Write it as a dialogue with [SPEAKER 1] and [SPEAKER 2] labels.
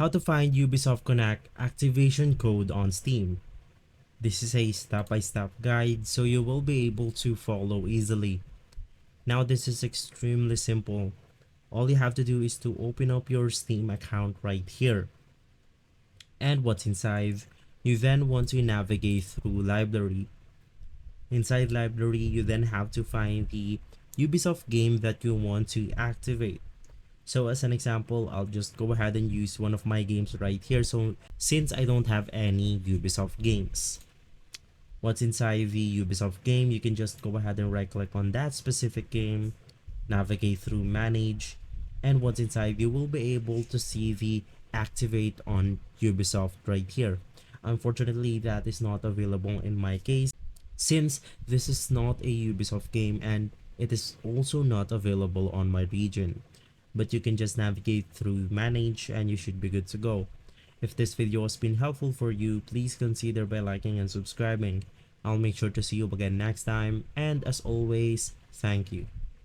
[SPEAKER 1] How to find Ubisoft Connect activation code on Steam. This is a step-by-step guide so you will be able to follow easily. Now this is extremely simple. All you have to do is to open up your Steam account right here. And what's inside, you then want to navigate through library. Inside library, you then have to find the Ubisoft game that you want to activate. So as an example, I'll just go ahead and use one of my games right here. So since I don't have any Ubisoft games, what's inside the Ubisoft game, you can just go ahead and right click on that specific game, navigate through manage, and what's inside, you will be able to see the activate on Ubisoft right here. Unfortunately, that is not available in my case since this is not a Ubisoft game and it is also not available on my region. But you can just navigate through manage and you should be good to go. If this video has been helpful for you, please consider by liking and subscribing. I'll make sure to see you again next time, and as always, thank you.